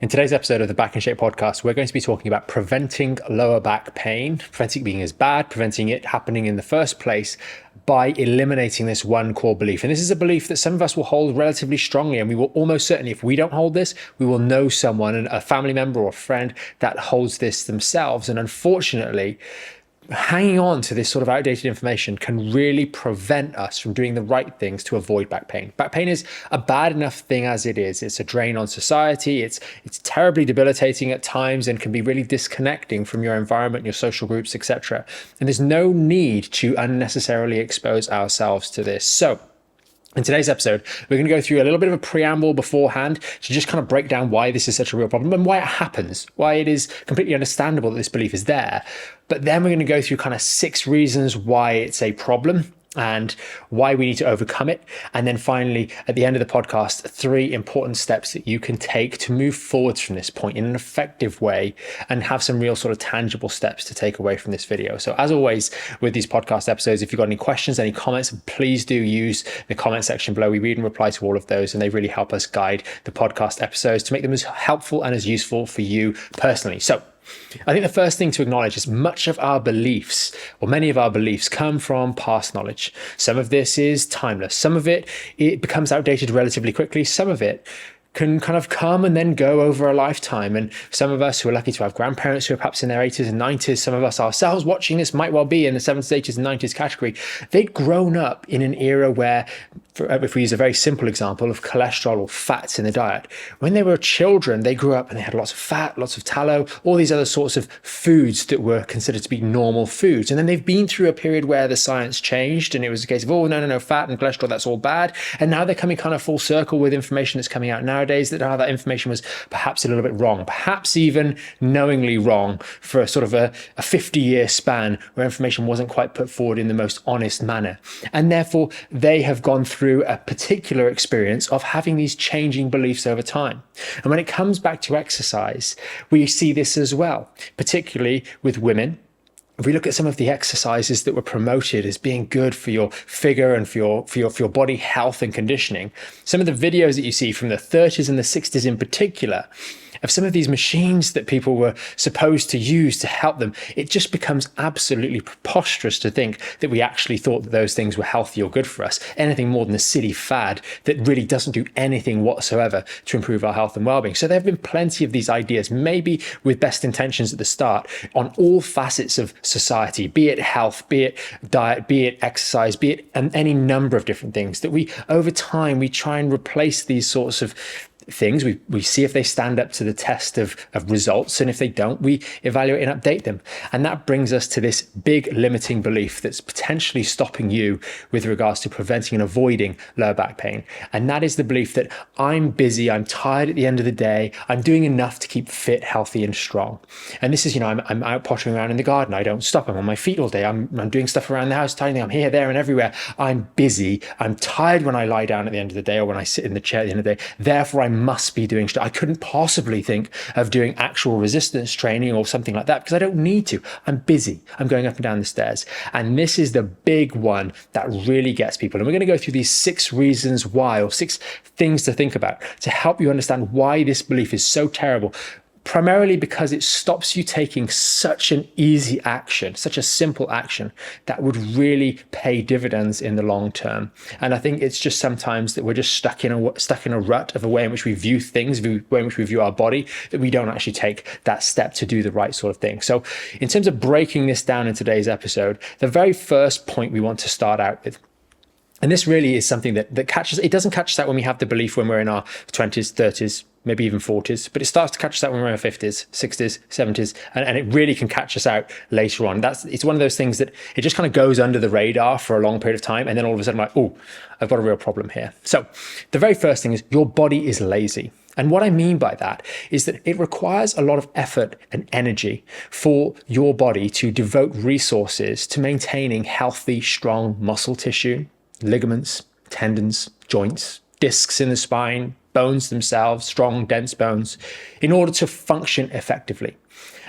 In today's episode of the Back in Shape podcast, we're going to be talking about preventing lower back pain, preventing it being as bad, preventing it happening in the first place by eliminating this one core belief. And this is a belief that some of us will hold relatively strongly, and we will almost certainly, if we don't hold this, we will know someone, a family member or a friend that holds this themselves. And unfortunately, hanging on to this sort of outdated information can really prevent us from doing the right things to avoid back pain. Back pain is a bad enough thing as it is. It's a drain on society. It's terribly debilitating at times and can be really disconnecting from your environment, your social groups, etc. And there's no need to unnecessarily expose ourselves to this. So in today's episode, we're going to go through a little bit of a preamble beforehand to just kind of break down why this is such a real problem and why it happens, why it is completely understandable that this belief is there. But then we're going to go through kind of 6 reasons why it's a problem and why we need to overcome it. And then finally, at the end of the podcast, 3 important steps that you can take to move forwards from this point in an effective way and have some real sort of tangible steps to take away from this video. So as always, with these podcast episodes, if you've got any questions, any comments, please do use the comment section below. We read and reply to all of those, and they really help us guide the podcast episodes to make them as helpful and as useful for you personally. So I think the first thing to acknowledge is much of our beliefs, or many of our beliefs, come from past knowledge. Some of this is timeless. Some of it becomes outdated relatively quickly. Some of it can kind of come and then go over a lifetime. And some of us who are lucky to have grandparents who are perhaps in their 80s and 90s, some of us ourselves watching this might well be in the 70s, 80s and 90s category. They'd grown up in an era where, if we use a very simple example of cholesterol or fats in the diet, when they were children, they grew up and they had lots of fat, lots of tallow, all these other sorts of foods that were considered to be normal foods. And then they've been through a period where the science changed and it was a case of, oh, no, fat and cholesterol, that's all bad. And now they're coming kind of full circle with information that's coming out nowadays that information was perhaps a little bit wrong, perhaps even knowingly wrong for a sort of a 50-year span where information wasn't quite put forward in the most honest manner. And therefore, they have gone through a particular experience of having these changing beliefs over time. And when it comes back to exercise, we see this as well, particularly with women. If we look at some of the exercises that were promoted as being good for your figure and for your body health and conditioning, some of the videos that you see from the 30s and the 60s in particular, of some of these machines that people were supposed to use to help them, it just becomes absolutely preposterous to think that we actually thought that those things were healthy or good for us. Anything more than a silly fad that really doesn't do anything whatsoever to improve our health and well-being. So there have been plenty of these ideas, maybe with best intentions at the start, on all facets of society, be it health, be it diet, be it exercise, be it any number of different things that we, over time, we try and replace these sorts of things. We see if they stand up to the test of results, and if they don't, we evaluate and update them. And that brings us to this big limiting belief that's potentially stopping you with regards to preventing and avoiding lower back pain. And that is the belief that I'm busy, I'm tired at the end of the day, I'm doing enough to keep fit, healthy and strong. And this is, I'm out pottering around in the garden, I don't stop, I'm on my feet all day, I'm doing stuff around the house, tidying, I'm here, there and everywhere. I'm busy, I'm tired when I lie down at the end of the day or when I sit in the chair at the end of the day, therefore I must be doing, I couldn't possibly think of doing actual resistance training or something like that because I don't need to. I'm busy. I'm going up and down the stairs. And this is the big one that really gets people. And we're going to go through these 6 reasons why, or 6 things to think about to help you understand why this belief is so terrible. Primarily because it stops you taking such an easy action, such a simple action that would really pay dividends in the long term. And I think it's just sometimes that we're just stuck in a rut of a way in which we view things, the way in which we view our body, that we don't actually take that step to do the right sort of thing. So in terms of breaking this down in today's episode, the very first point we want to start out with, and this really is something that catches, it doesn't catch us out when we have the belief when we're in our 20s, 30s, maybe even 40s, but it starts to catch us out when we're in our 50s, 60s, 70s, and it really can catch us out later on. It's one of those things that it just kind of goes under the radar for a long period of time, and then all of a sudden I'm like, oh, I've got a real problem here. So the very first thing is your body is lazy. And what I mean by that is that it requires a lot of effort and energy for your body to devote resources to maintaining healthy, strong muscle tissue, ligaments, tendons, joints, discs in the spine, bones themselves, strong, dense bones, in order to function effectively.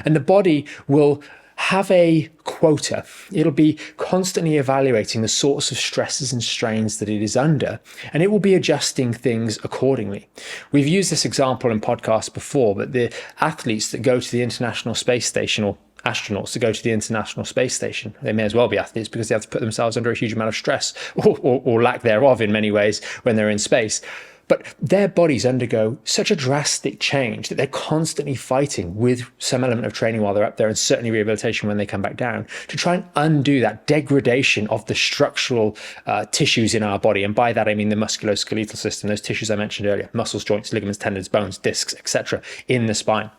And the body will have a quota. It'll be constantly evaluating the sorts of stresses and strains that it is under, and it will be adjusting things accordingly. We've used this example in podcasts before, but the athletes that go to the International Space Station, or astronauts to go to the International Space Station, they may as well be athletes because they have to put themselves under a huge amount of stress or lack thereof in many ways when they're in space. But their bodies undergo such a drastic change that they're constantly fighting with some element of training while they're up there, and certainly rehabilitation when they come back down, to try and undo that degradation of the structural tissues in our body. And by that, I mean the musculoskeletal system, those tissues I mentioned earlier, muscles, joints, ligaments, tendons, bones, discs, etc., in the spine.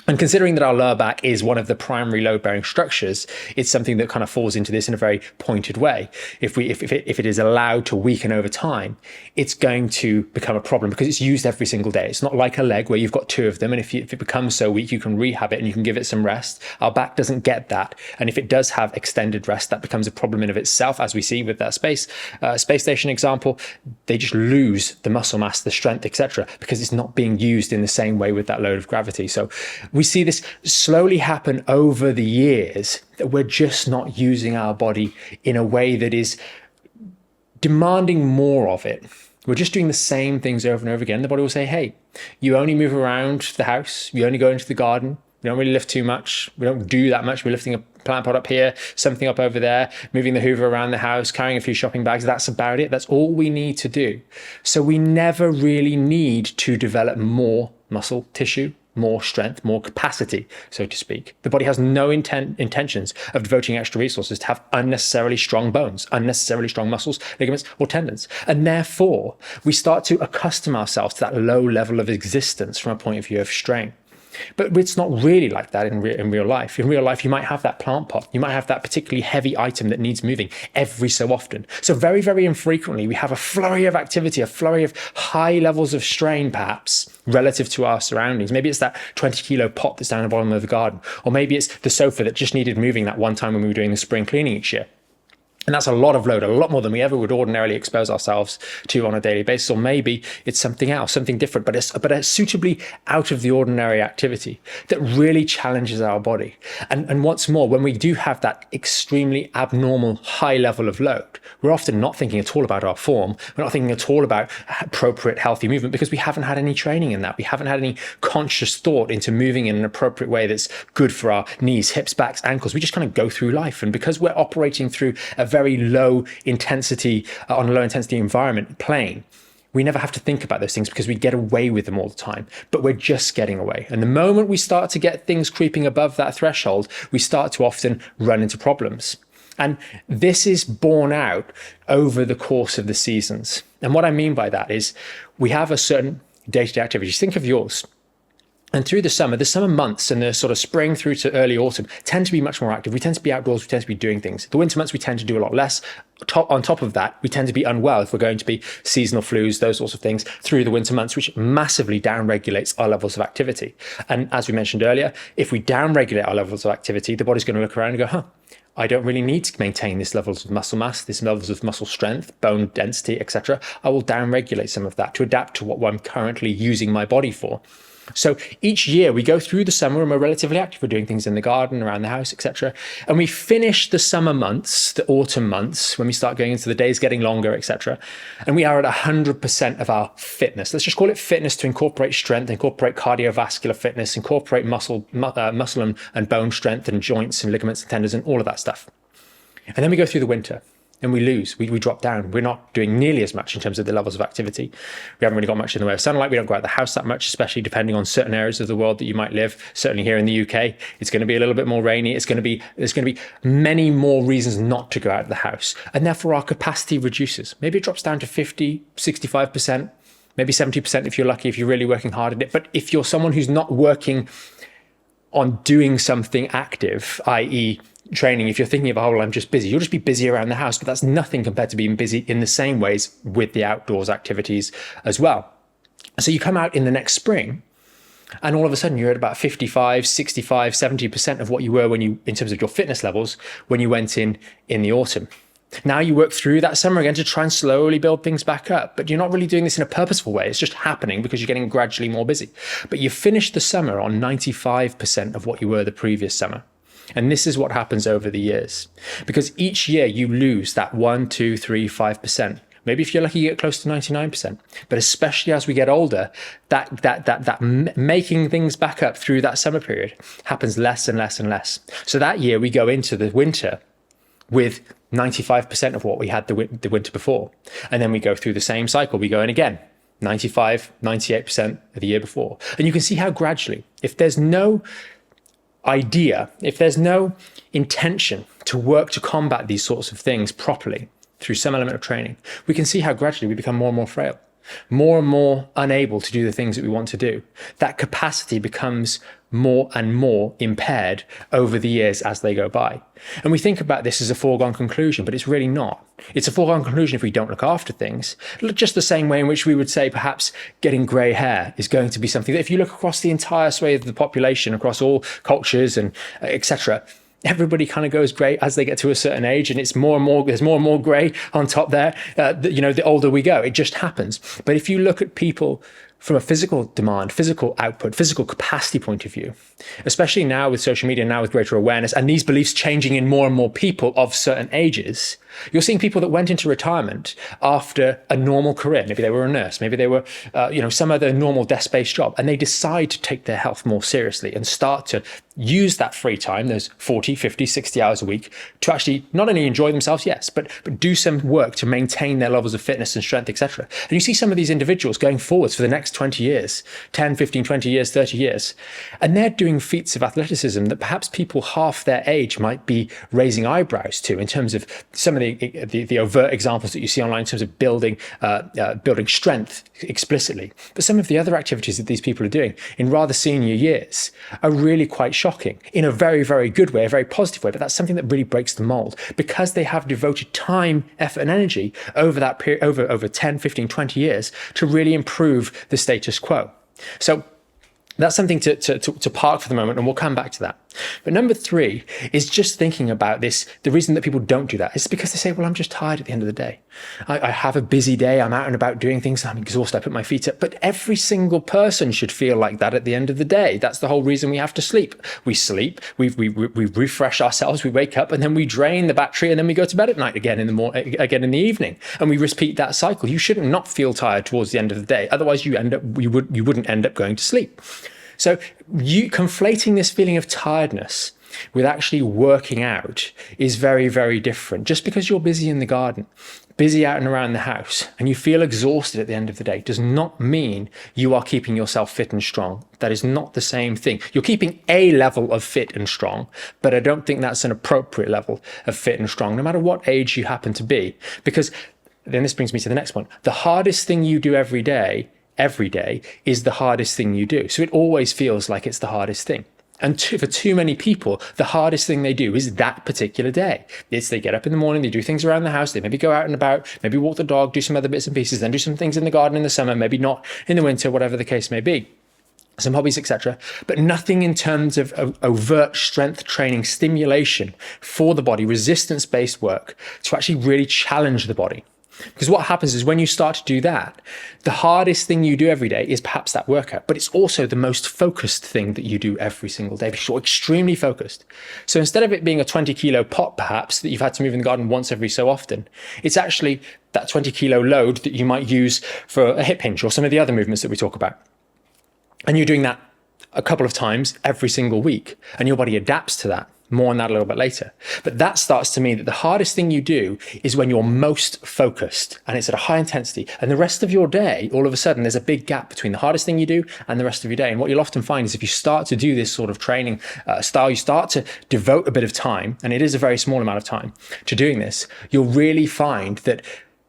And considering that our lower back is one of the primary load-bearing structures, it's something that kind of falls into this in a very pointed way. If it is allowed to weaken over time, it's going to become a problem because it's used every single day. It's not like a leg where you've got two of them, and if it becomes so weak, you can rehab it and you can give it some rest. Our back doesn't get that, and if it does have extended rest, that becomes a problem in of itself, as we see with that space station example. They just lose the muscle mass, the strength, etc., because it's not being used in the same way with that load of gravity. So we see this slowly happen over the years, that we're just not using our body in a way that is demanding more of it. We're just doing the same things over and over again. The body will say, hey, you only move around the house, you only go into the garden, we don't really lift too much, we don't do that much, we're lifting a plant pot up here, something up over there, moving the hoover around the house, carrying a few shopping bags, that's about it. That's all we need to do. So we never really need to develop more muscle tissue, more strength, more capacity, so to speak. The body has no intentions of devoting extra resources to have unnecessarily strong bones, unnecessarily strong muscles, ligaments, or tendons. And therefore, we start to accustom ourselves to that low level of existence from a point of view of strain. But it's not really like that in real life. In real life, you might have that plant pot. You might have that particularly heavy item that needs moving every so often. So very, very infrequently, we have a flurry of activity, a flurry of high levels of strain, perhaps, relative to our surroundings. Maybe it's that 20-kilo pot that's down the bottom of the garden. Or maybe it's the sofa that just needed moving that one time when we were doing the spring cleaning each year. And that's a lot of load, a lot more than we ever would ordinarily expose ourselves to on a daily basis. Or maybe it's something else, something different, but a suitably out of the ordinary activity that really challenges our body. And what's more, when we do have that extremely abnormal high level of load, we're often not thinking at all about our form. We're not thinking at all about appropriate healthy movement because we haven't had any training in that. We haven't had any conscious thought into moving in an appropriate way that's good for our knees, hips, backs, ankles. We just kind of go through life. And because we're operating through a very low intensity, on a low intensity environment plane, we never have to think about those things because we get away with them all the time, but we're just getting away. And the moment we start to get things creeping above that threshold, we start to often run into problems. And this is borne out over the course of the seasons. And what I mean by that is we have a certain day-to-day activities. Think of yours. And through the summer months and the sort of spring through to early autumn tend to be much more active. We tend to be outdoors. We tend to be doing things. The winter months, we tend to do a lot less. On top of that, we tend to be unwell if we're going to be seasonal flus, those sorts of things through the winter months, which massively downregulates our levels of activity. And as we mentioned earlier, if we downregulate our levels of activity, the body's going to look around and go, I don't really need to maintain this levels of muscle mass, this levels of muscle strength, bone density, etc. I will downregulate some of that to adapt to what I'm currently using my body for. So each year we go through the summer and we're relatively active. We're doing things in the garden, around the house, etc. And we finish the summer months, the autumn months, when we start going into the days getting longer, etc. And we are at 100% of our fitness. Let's just call it fitness to incorporate strength, incorporate cardiovascular fitness, incorporate muscle and bone strength and joints and ligaments and tendons and all of that stuff. And then we go through the winter. And we lose, we drop down. We're not doing nearly as much in terms of the levels of activity. We haven't really got much in the way of sunlight. We don't go out the house that much, especially depending on certain areas of the world that you might live. Certainly here in the UK, it's going to be a little bit more rainy. There's going to be many more reasons not to go out of the house. And therefore our capacity reduces. Maybe it drops down to 50, 65%, maybe 70% if you're lucky, if you're really working hard at it. But if you're someone who's not working on doing something active, i.e., training, if you're thinking of, I'm just busy, you'll just be busy around the house, but that's nothing compared to being busy in the same ways with the outdoors activities as well. So you come out in the next spring and all of a sudden you're at about 55, 65, 70% of what you were in terms of your fitness levels, when you went in the autumn. Now you work through that summer again to try and slowly build things back up, but you're not really doing this in a purposeful way. It's just happening because you're getting gradually more busy. But you finish the summer on 95% of what you were the previous summer. And this is what happens over the years, because each year you lose that 1, 2, 3, 5%. Maybe if you're lucky, you get close to 99%. But especially as we get older, that making things back up through that summer period happens less and less and less. So that year we go into the winter with 95% of what we had the winter before. And then we go through the same cycle. We go in again, 95, 98% of the year before. And you can see how gradually, if there's no idea, if there's no intention to work to combat these sorts of things properly through some element of training, we can see how gradually we become more and more frail, more and more unable to do the things that we want to do. That capacity becomes more and more impaired over the years as they go by. And we think about this as a foregone conclusion, but it's really not. It's a foregone conclusion if we don't look after things. Just the same way in which we would say perhaps getting grey hair is going to be something that if you look across the entire swathe of the population, across all cultures and etc., everybody kind of goes grey as they get to a certain age, and it's more and more, there's more and more grey on top there. The older we go, it just happens. But if you look at people from a physical demand, physical output, physical capacity point of view, especially now with social media, now with greater awareness, and these beliefs changing in more and more people of certain ages, you're seeing people that went into retirement after a normal career. Maybe they were a nurse, maybe they were, some other normal desk-based job, and they decide to take their health more seriously and start to use that free time, those 40, 50, 60 hours a week, to actually not only enjoy themselves, yes, but do some work to maintain their levels of fitness and strength, etc. And you see some of these individuals going forwards for the next 20 years, 10, 15, 20 years, 30 years, and they're doing feats of athleticism that perhaps people half their age might be raising eyebrows to, in terms of some of the overt examples that you see online in terms of building strength explicitly. But some of the other activities that these people are doing in rather senior years are really quite shocking in a very, very good way, a very positive way. But that's something that really breaks the mold, because they have devoted time, effort and energy over that period, over 10, 15, 20 years to really improve the status quo. So that's something to park for the moment, and we'll come back to that. But number 3 is just thinking about this. The reason that people don't do that is because they say, well, I'm just tired at the end of the day. I have a busy day. I'm out and about doing things. I'm exhausted. I put my feet up. But every single person should feel like that at the end of the day. That's the whole reason we have to sleep. We sleep, we refresh ourselves, we wake up, and then we drain the battery, and then we go to bed at night again in the evening, and we repeat that cycle. You shouldn't not feel tired towards the end of the day. Otherwise, you wouldn't end up going to sleep. So you conflating this feeling of tiredness with actually working out is very, very different. Just because you're busy in the garden, busy out and around the house, and you feel exhausted at the end of the day does not mean you are keeping yourself fit and strong. That is not the same thing. You're keeping a level of fit and strong, but I don't think that's an appropriate level of fit and strong, no matter what age you happen to be. Because then this brings me to the next point. The hardest thing you do every day is the hardest thing you do. So it always feels like it's the hardest thing. And for too many people, the hardest thing they do is that particular day. It's they get up in the morning, they do things around the house, they maybe go out and about, maybe walk the dog, do some other bits and pieces, then do some things in the garden in the summer, maybe not in the winter, whatever the case may be. Some hobbies, etc., but nothing in terms of overt strength training, stimulation for the body, resistance-based work to actually really challenge the body. Because what happens is when you start to do that, the hardest thing you do every day is perhaps that workout, but it's also the most focused thing that you do every single day because you're extremely focused. So instead of it being a 20-kilo pot, perhaps, that you've had to move in the garden once every so often, it's actually that 20-kilo load that you might use for a hip hinge or some of the other movements that we talk about. And you're doing that a couple of times every single week, and your body adapts to that. More on that a little bit later. But that starts to mean that the hardest thing you do is when you're most focused and it's at a high intensity, and the rest of your day, all of a sudden, there's a big gap between the hardest thing you do and the rest of your day. And what you'll often find is if you start to do this sort of training style, you start to devote a bit of time, and it is a very small amount of time to doing this, you'll really find that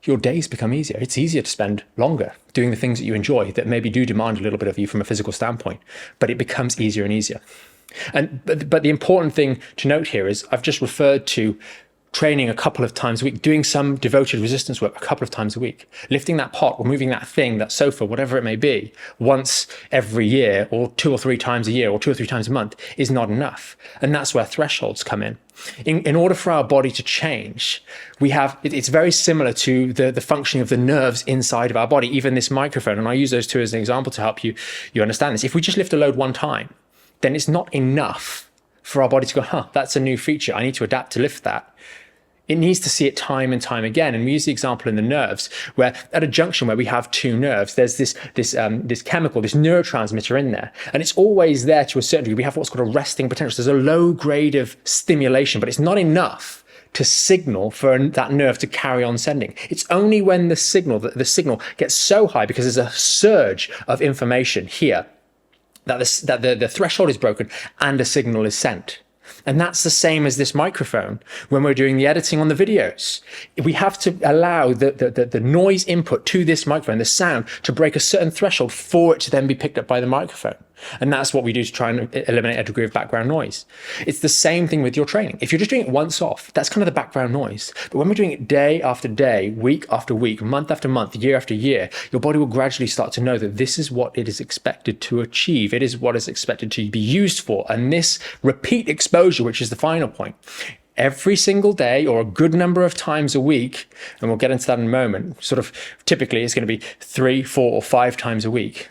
your days become easier. It's easier to spend longer doing the things that you enjoy that maybe do demand a little bit of you from a physical standpoint, but it becomes easier and easier. But the important thing to note here is I've just referred to training a couple of times a week, doing some devoted resistance work a couple of times a week, lifting that pot or moving that thing, that sofa, whatever it may be, once every year or 2 or 3 times a year or 2 or 3 times a month is not enough. And that's where thresholds come in. In order for our body to change, it's very similar to the functioning of the nerves inside of our body, even this microphone. And I use those two as an example to help you understand this. If we just lift a load one time, then it's not enough for our body to go, that's a new feature. I need to adapt to lift that. It needs to see it time and time again. And we use the example in the nerves, where at a junction where we have two nerves, there's this chemical, this neurotransmitter in there. And it's always there to a certain degree. We have what's called a resting potential. There's a low grade of stimulation, but it's not enough to signal for that nerve to carry on sending. It's only when the signal gets so high because there's a surge of information here that the threshold is broken and a signal is sent. And that's the same as this microphone when we're doing the editing on the videos. We have to allow the noise input to this microphone, the sound, to break a certain threshold for it to then be picked up by the microphone. And that's what we do to try and eliminate a degree of background noise. It's the same thing with your training. If you're just doing it once off, that's kind of the background noise. But when we're doing it day after day, week after week, month after month, year after year, your body will gradually start to know that this is what it is expected to achieve. It is what is expected to be used for. And this repeat exposure, which is the final point, every single day or a good number of times a week, and we'll get into that in a moment, sort of typically it's going to be 3, 4, or 5 times a week,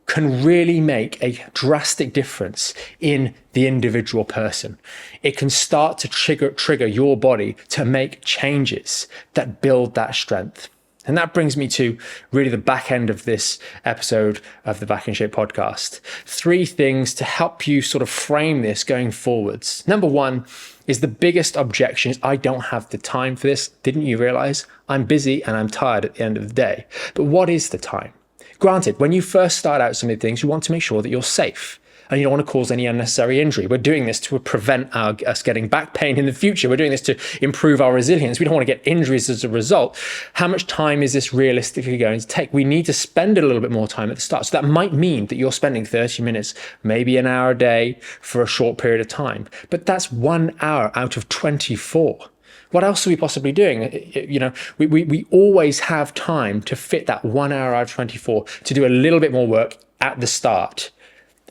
can really make a drastic difference in the individual person. It can start to trigger your body to make changes that build that strength. And that brings me to really the back end of this episode of the Back in Shape podcast. 3 things to help you sort of frame this going forwards. Number 1 is the biggest objection is I don't have the time for this. Didn't you realize? I'm busy and I'm tired at the end of the day. But what is the time? Granted, when you first start out some of the things, you want to make sure that you're safe and you don't want to cause any unnecessary injury. We're doing this to prevent us getting back pain in the future. We're doing this to improve our resilience. We don't want to get injuries as a result. How much time is this realistically going to take? We need to spend a little bit more time at the start. So that might mean that you're spending 30 minutes, maybe an hour a day for a short period of time. But that's 1 hour out of 24. What else are we possibly doing? You know, we always have time to fit that 1 hour out of 24 to do a little bit more work at the start.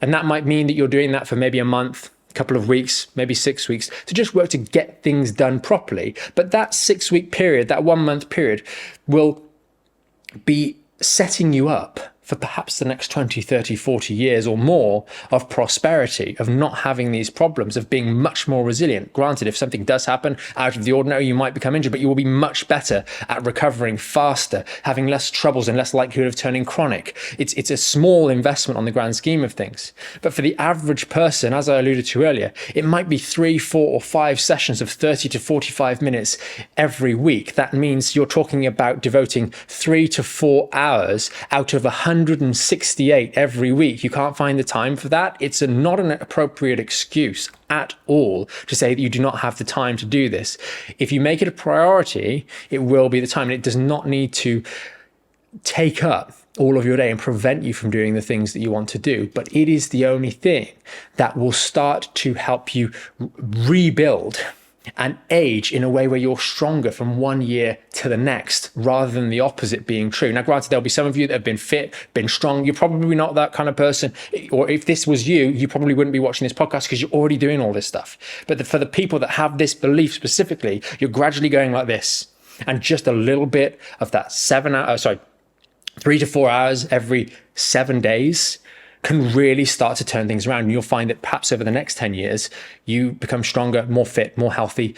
And that might mean that you're doing that for maybe a month, a couple of weeks, maybe 6 weeks, to just work to get things done properly. But that 6-week period, that 1 month period will be setting you up for perhaps the next 20, 30, 40 years or more of prosperity, of not having these problems, of being much more resilient. Granted, if something does happen out of the ordinary, you might become injured, but you will be much better at recovering faster, having less troubles and less likelihood of turning chronic. It's a small investment on the grand scheme of things. But for the average person, as I alluded to earlier, it might be 3, 4, or 5 sessions of 30 to 45 minutes every week. That means you're talking about devoting 3 to 4 hours out of 168 every week. You can't find the time for that. It's not an appropriate excuse at all to say that you do not have the time to do this. If you make it a priority, it will be the time, and it does not need to take up all of your day and prevent you from doing the things that you want to do. But it is the only thing that will start to help you rebuild and age in a way where you're stronger from 1 year to the next, rather than the opposite being true. Now, granted, there'll be some of you that have been fit, been strong. You're probably not that kind of person. Or if this was you, you probably wouldn't be watching this podcast because you're already doing all this stuff. But for the people that have this belief specifically, you're gradually going like this. And just a little bit of that 3 to 4 hours every 7 days can really start to turn things around. And you'll find that perhaps over the next 10 years, you become stronger, more fit, more healthy,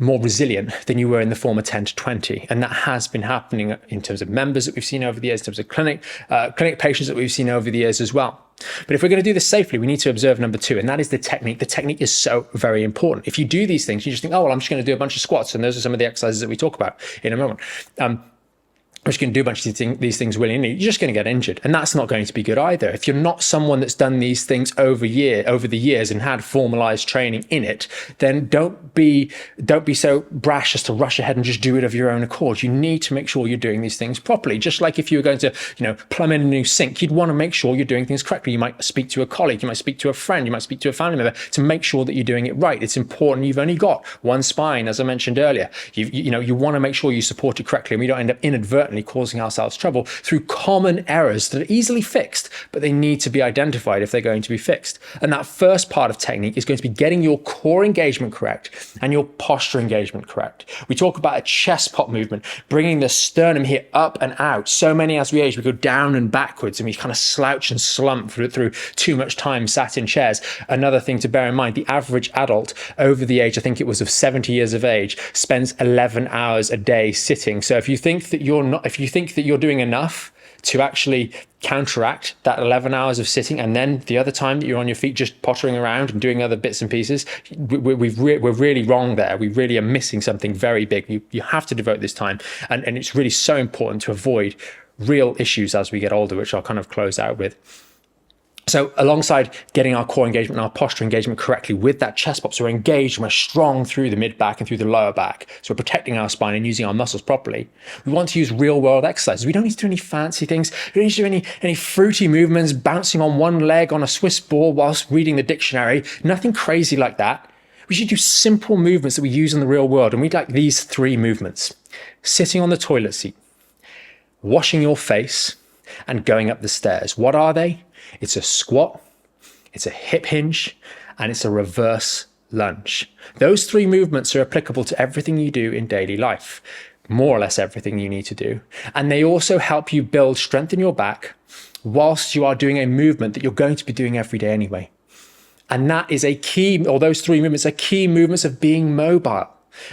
more resilient than you were in the former 10 to 20. And that has been happening in terms of members that we've seen over the years, in terms of clinic patients that we've seen over the years as well. But if we're going to do this safely, we need to observe number 2, and that is the technique. The technique is so very important. If you do these things, you just think, oh, well, I'm just going to do a bunch of squats. And those are some of the exercises that we talk about in a moment. I'm just going to do a bunch of these things willy-nilly, you're just going to get injured. And that's not going to be good either. If you're not someone that's done these things over the years and had formalized training in it, then don't be so brash as to rush ahead and just do it of your own accord. You need to make sure you're doing these things properly. Just like if you were going to, plumb in a new sink, you'd want to make sure you're doing things correctly. You might speak to a colleague, you might speak to a friend, you might speak to a family member to make sure that you're doing it right. It's important. You've only got one spine, as I mentioned earlier. You want to make sure you support it correctly, and we don't end up inadvertently inadvertently causing ourselves trouble through common errors that are easily fixed, but they need to be identified if they're going to be fixed. And that first part of technique is going to be getting your core engagement correct and your posture engagement correct. We talk about a chest pop movement, bringing the sternum here up and out. So many as we age, we go down and backwards and we kind of slouch and slump through too much time sat in chairs. Another thing to bear in mind, the average adult over the age, I think it was of 70 years of age, spends 11 hours a day sitting. So if you think that you're doing enough to actually counteract that 11 hours of sitting, and then the other time that you're on your feet just pottering around and doing other bits and pieces, we're really wrong there. We really are missing something very big. You have to devote this time, and it's really so important to avoid real issues as we get older, which I'll kind of close out with. So alongside getting our core engagement and our posture engagement correctly with that chest pop, so we're engaged and we're strong through the mid back and through the lower back, so we're protecting our spine and using our muscles properly, we want to use real world exercises. We don't need to do any fancy things. We don't need to do any fruity movements, bouncing on one leg on a Swiss ball whilst reading the dictionary. Nothing crazy like that. We should do simple movements that we use in the real world. And we'd like these 3 movements: sitting on the toilet seat, washing your face, and going up the stairs. What are they? It's a squat, it's a hip hinge, and it's a reverse lunge. Those 3 movements are applicable to everything you do in daily life, more or less everything you need to do. And they also help you build strength in your back whilst you are doing a movement that you're going to be doing every day anyway. And that is a key, or those 3 movements are key movements of being mobile,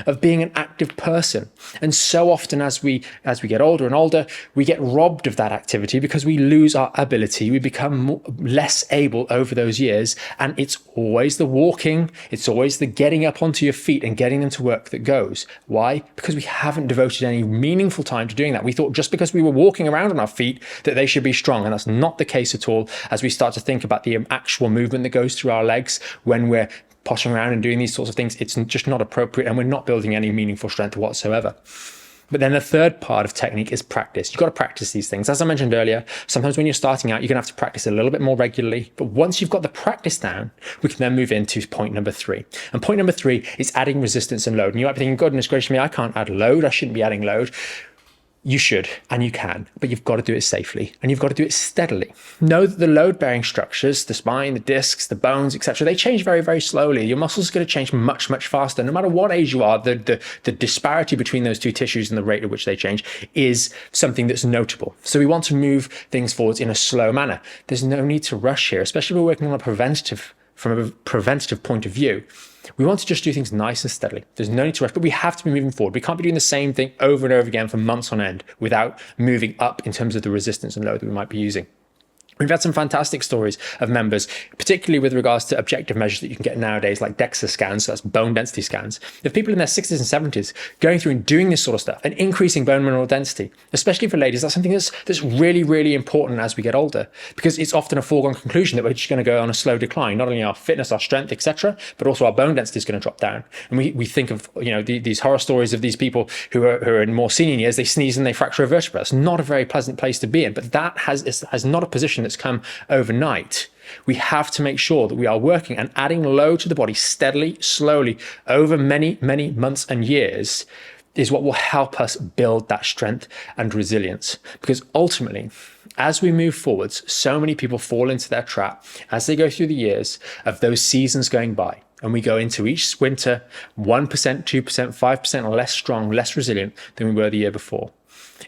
of being an active person. And so often as we get older and older, we get robbed of that activity because we lose our ability. We become less able over those years. And it's always the walking, it's always the getting up onto your feet and getting them to work that goes. Why? Because we haven't devoted any meaningful time to doing that. We thought just because we were walking around on our feet that they should be strong. And that's not the case at all as we start to think about the actual movement that goes through our legs when we're pottering around and doing these sorts of things. It's just not appropriate, and we're not building any meaningful strength whatsoever. But then the third part of technique is practice. You've got to practice these things. As I mentioned earlier, sometimes when you're starting out, you're going to have to practice a little bit more regularly. But once you've got the practice down, we can then move into point number 3. And point number 3 is adding resistance and load. And you might be thinking, goodness gracious me, I can't add load. I shouldn't be adding load. You should, and you can, but you've got to do it safely, and you've got to do it steadily. Know that the load-bearing structures, the spine, the discs, the bones, etc., they change very, very slowly. Your muscles are going to change much, much faster. No matter what age you are, the disparity between those 2 tissues and the rate at which they change is something that's notable. So we want to move things forwards in a slow manner. There's no need to rush here, especially if we're working on from a preventative point of view. We want to just do things nice and steadily. There's no need to rush, but we have to be moving forward. We can't be doing the same thing over and over again for months on end without moving up in terms of the resistance and load that we might be using. We've had some fantastic stories of members, particularly with regards to objective measures that you can get nowadays, like DEXA scans, so that's bone density scans, of people in their 60s and 70s going through and doing this sort of stuff and increasing bone mineral density. Especially for ladies, that's something that's really, really important as we get older, because it's often a foregone conclusion that we're just going to go on a slow decline. Not only our fitness, our strength, etc., but also our bone density is going to drop down. And we think of these horror stories of these people who are in more senior years. They sneeze and they fracture a vertebra. It's not a very pleasant place to be in, but that has not a position that's come overnight. We have to make sure that we are working and adding load to the body steadily, slowly, over many, many months and years is what will help us build that strength and resilience. Because ultimately, as we move forwards, so many people fall into their trap as they go through the years of those seasons going by. And we go into each winter 1%, 2%, 5% less strong, less resilient than we were the year before.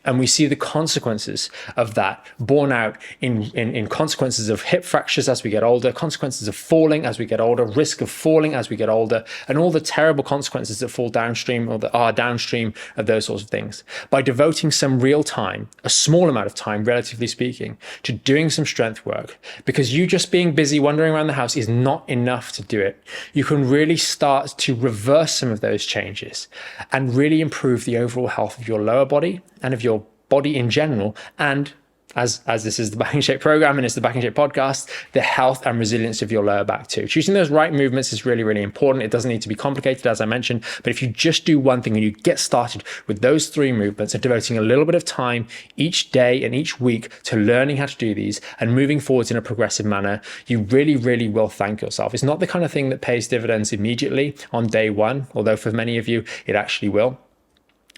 And we see the consequences of that borne out in consequences of hip fractures as we get older, consequences of falling as we get older, risk of falling as we get older, and all the terrible consequences that fall downstream or that are downstream of those sorts of things. By devoting some real time, a small amount of time, relatively speaking, to doing some strength work, because you just being busy wandering around the house is not enough to do it. You can really start to reverse some of those changes and really improve the overall health of your lower body and of your body in general, and as this is the Back in Shape program and it's the Back in Shape podcast, the health and resilience of your lower back too. Choosing those right movements is really, really important. It doesn't need to be complicated, as I mentioned, but if you just do one thing and you get started with those 3 movements and devoting a little bit of time each day and each week to learning how to do these and moving forwards in a progressive manner, you really, really will thank yourself. It's not the kind of thing that pays dividends immediately on day 1, although for many of you, it actually will.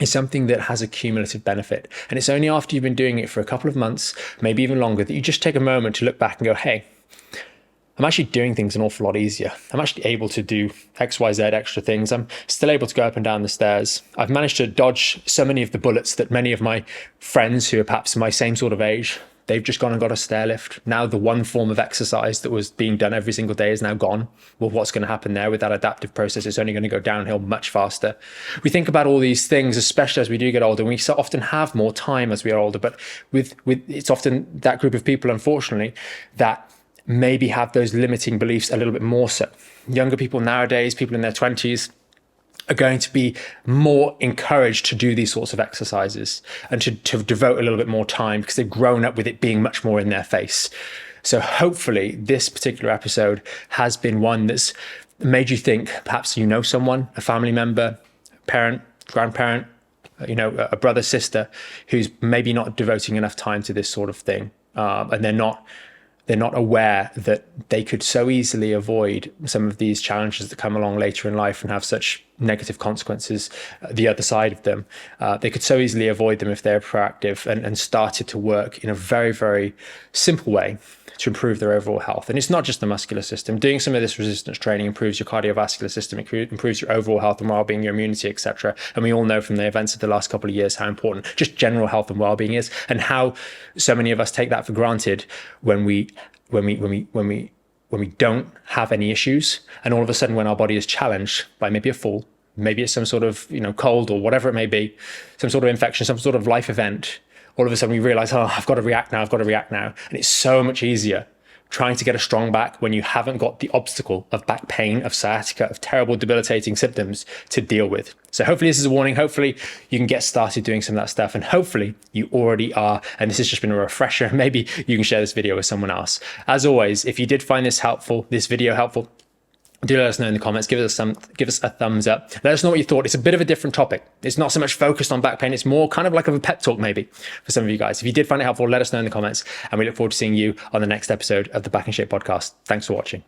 is something that has a cumulative benefit. And it's only after you've been doing it for a couple of months, maybe even longer, that you just take a moment to look back and go, hey, I'm actually doing things an awful lot easier. I'm actually able to do X, Y, Z extra things. I'm still able to go up and down the stairs. I've managed to dodge so many of the bullets that many of my friends who are perhaps my same sort of age, they've just gone and got a stair lift. Now the one form of exercise that was being done every single day is now gone. Well, what's going to happen there with that adaptive process? It's only going to go downhill much faster. We think about all these things, especially as we do get older, and we so often have more time as we are older, but with it's often that group of people, unfortunately, that maybe have those limiting beliefs a little bit more so. Younger people nowadays, people in their 20s, are going to be more encouraged to do these sorts of exercises and to devote a little bit more time because they've grown up with it being much more in their face. So hopefully this particular episode has been one that's made you think, perhaps you know someone, a family member, parent, grandparent, a brother, sister, who's maybe not devoting enough time to this sort of thing. And they're not aware that they could so easily avoid some of these challenges that come along later in life and have such negative consequences, the other side of them. They could so easily avoid them if they're proactive and started to work in a very, very simple way to improve their overall health. And it's not just the muscular system. Doing some of this resistance training improves your cardiovascular system, it improves your overall health and well-being, your immunity, etc. And we all know from the events of the last couple of years how important just general health and well-being is, and how so many of us take that for granted when we don't have any issues, and all of a sudden when our body is challenged by maybe a fall, maybe it's some sort of cold or whatever it may be, some sort of infection, some sort of life event, all of a sudden we realize, I've got to react now. And it's so much easier trying to get a strong back when you haven't got the obstacle of back pain, of sciatica, of terrible debilitating symptoms to deal with. So hopefully this is a warning. Hopefully you can get started doing some of that stuff, and hopefully you already are. And this has just been a refresher. Maybe you can share this video with someone else. As always, if you did find this video helpful, do let us know in the comments. Give us a thumbs up. Let us know what you thought. It's a bit of a different topic. It's not so much focused on back pain. It's more kind of like a pep talk maybe for some of you guys. If you did find it helpful, let us know in the comments, and we look forward to seeing you on the next episode of the Back in Shape podcast. Thanks for watching.